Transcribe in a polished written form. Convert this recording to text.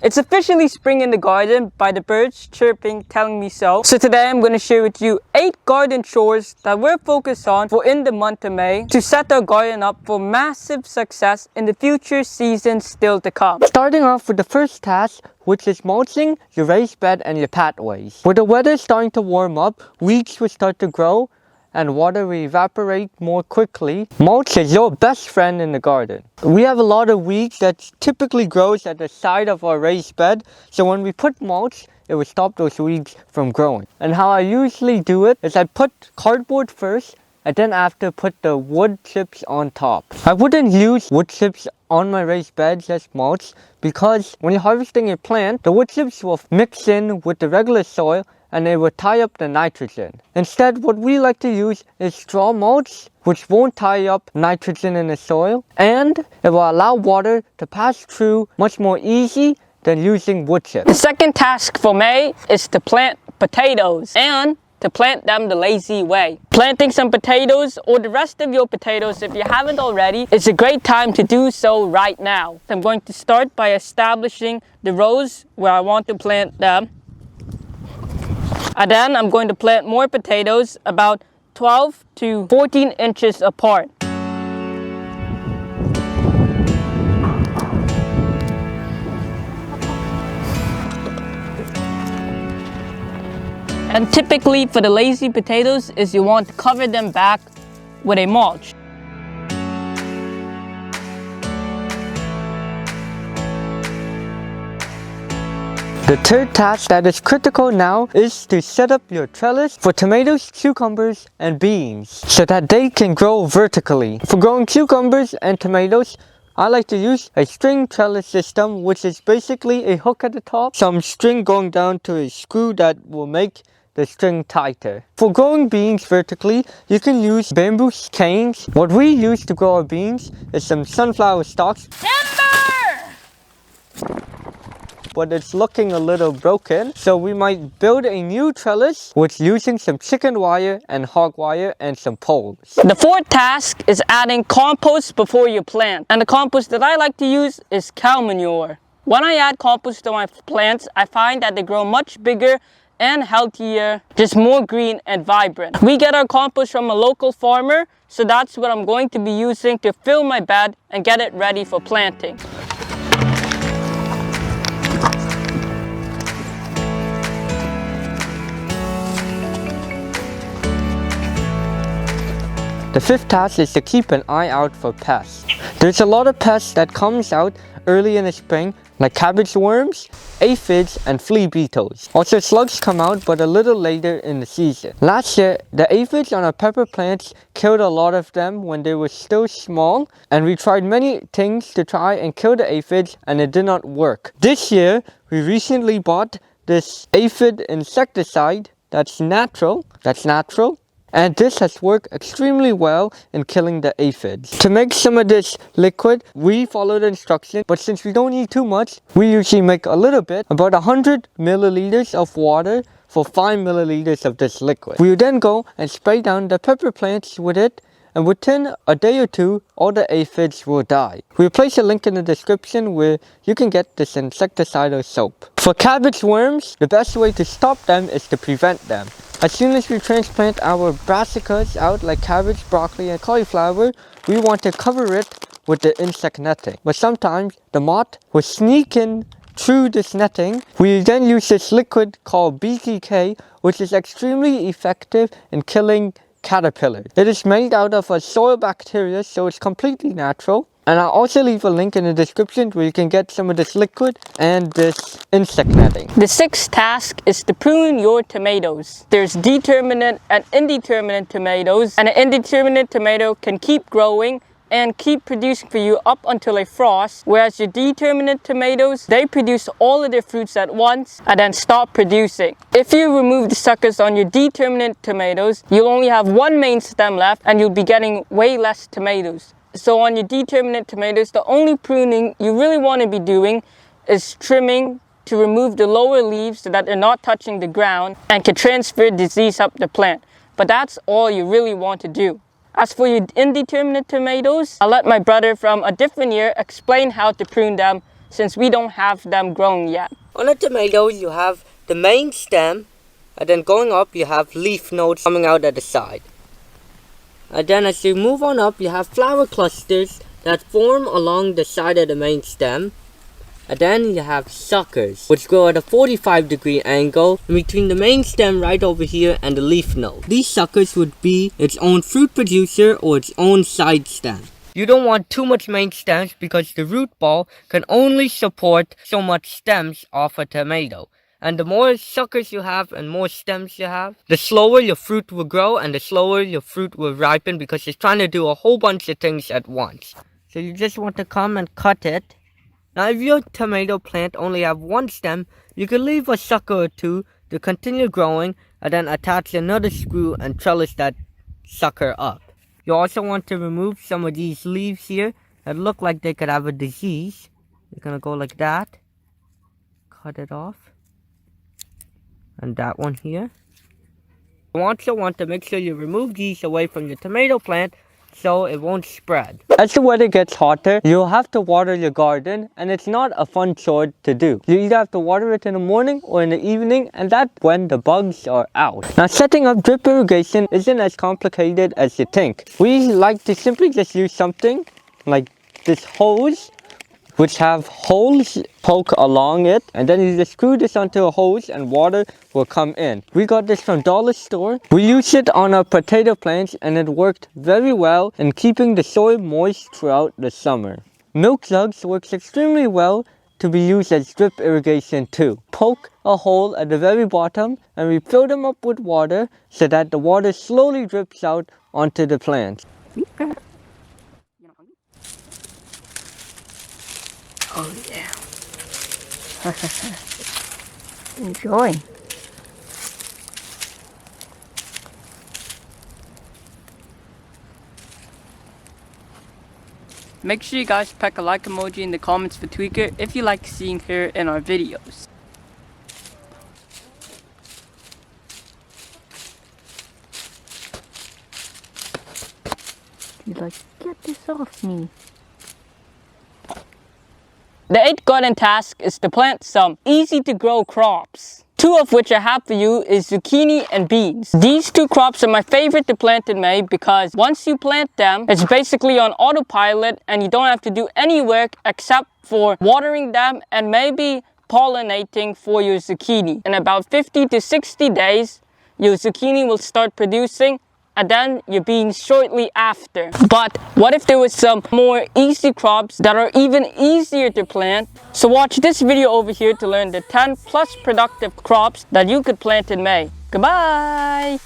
It's officially spring in the garden by the birds chirping telling me so. So today I'm going to share with you 8 garden chores that we're focused on for in the month of May to set our garden up for massive success in the future seasons still to come. Starting off with the first task, which is mulching your raised bed and your pathways. With the weather starting to warm up, weeds will start to grow and water will evaporate more quickly. Mulch is your best friend in the garden. We have a lot of weeds that typically grows at the side of our raised bed, so when we put mulch, it will stop those weeds from growing. And how I usually do it is I put cardboard first, and then after put the wood chips on top. I wouldn't use wood chips on my raised beds as mulch because when you're harvesting a plant, the wood chips will mix in with the regular soil and they will tie up the nitrogen. Instead, what we like to use is straw mulch, which won't tie up nitrogen in the soil, and it will allow water to pass through much more easy than using wood chips. The second task for May is to plant potatoes and to plant them the lazy way. Planting some potatoes or the rest of your potatoes, if you haven't already, is a great time to do so right now. I'm going to start by establishing the rows where I want to plant them. And then I'm going to plant more potatoes about 12 to 14 inches apart. And typically for the lazy potatoes is you want to cover them back with a mulch. The third task that is critical now is to set up your trellis for tomatoes, cucumbers, and beans so that they can grow vertically. For growing cucumbers and tomatoes, I like to use a string trellis system, which is basically a hook at the top, some string going down to a screw that will make the string tighter. For growing beans vertically, you can use bamboo canes. What we use to grow our beans is some sunflower stalks. But it's looking a little broken, so we might build a new trellis with using some chicken wire and hog wire and some poles. The fourth task is adding compost before you plant, and the compost that I like to use is cow manure. When I add compost to my plants, I find that they grow much bigger and healthier, just more green and vibrant. We get our compost from a local farmer, so that's what I'm going to be using to fill my bed and get it ready for planting. The fifth task is to keep an eye out for pests. There's a lot of pests that comes out early in the spring, like cabbage worms, aphids, and flea beetles. Also, slugs come out, but a little later in the season. Last year, the aphids on our pepper plants killed a lot of them when they were still small, and we tried many things to try and kill the aphids, and it did not work. This year, we recently bought this aphid insecticide that's natural. And this has worked extremely well in killing the aphids. To make some of this liquid, we follow the instructions, but since we don't need too much, we usually make a little bit, about 100 milliliters of water for 5 milliliters of this liquid. We will then go and spray down the pepper plants with it, and within a day or two, all the aphids will die. We'll place a link in the description where you can get this insecticidal soap. For cabbage worms, the best way to stop them is to prevent them. As soon as we transplant our brassicas out like cabbage, broccoli, and cauliflower, we want to cover it with the insect netting. But sometimes the moth will sneak in through this netting. We then use this liquid called BTK, which is extremely effective in killing caterpillars. It is made out of a soil bacteria, so it's completely natural. And I'll also leave a link in the description where you can get some of this liquid and this insect netting. The sixth task is to prune your tomatoes. There's determinate and indeterminate tomatoes, and an indeterminate tomato can keep growing and keep producing for you up until a frost, whereas your determinate tomatoes, they produce all of their fruits at once and then stop producing. If you remove the suckers on your determinate tomatoes, you'll only have one main stem left and you'll be getting way less tomatoes. So on your determinate tomatoes, the only pruning you really want to be doing is trimming to remove the lower leaves so that they're not touching the ground and can transfer disease up the plant. But that's all you really want to do. As for your indeterminate tomatoes, I'll let my brother from a different year explain how to prune them since we don't have them grown yet. On a tomato, you have the main stem, and then going up, you have leaf nodes coming out at the side. And then as you move on up, you have flower clusters that form along the side of the main stem. And then you have suckers, which grow at a 45-degree angle between the main stem right over here and the leaf node. These suckers would be its own fruit producer or its own side stem. You don't want too much main stems because the root ball can only support so much stems off a tomato. And the more suckers you have and more stems you have, the slower your fruit will grow and the slower your fruit will ripen because it's trying to do a whole bunch of things at once. So you just want to come and cut it. Now if your tomato plant only have one stem, you can leave a sucker or two to continue growing and then attach another screw and trellis that sucker up. You also want to remove some of these leaves here that look like they could have a disease. You're going to go like that. Cut it off. And that one here. You also want to make sure you remove these away from your tomato plant so it won't spread. As the weather gets hotter, you'll have to water your garden, and it's not a fun chore to do. You either have to water it in the morning or in the evening, and that's when the bugs are out. Now, setting up drip irrigation isn't as complicated as you think. We like to simply just use something like this hose, which have holes poke along it, and then you just screw this onto a hose and water will come in. We got this from Dollar Store. We used it on our potato plants and it worked very well in keeping the soil moist throughout the summer. Milk jugs works extremely well to be used as drip irrigation too. Poke a hole at the very bottom and we fill them up with water so that the water slowly drips out onto the plants. Oh yeah. Enjoy. Make sure you guys pack a like emoji in the comments for Tweaker if you like seeing her in our videos. He's like, get this off me. The 8th garden task is to plant some easy to grow crops. 2 of which I have for you is zucchini and beans. These 2 crops are my favorite to plant in May because once you plant them, it's basically on autopilot and you don't have to do any work except for watering them and maybe pollinating for your zucchini. In about 50 to 60 days, your zucchini will start producing and then your beans shortly after. But what if there was some more easy crops that are even easier to plant? So watch this video over here to learn the 10 plus productive crops that you could plant in May. Goodbye!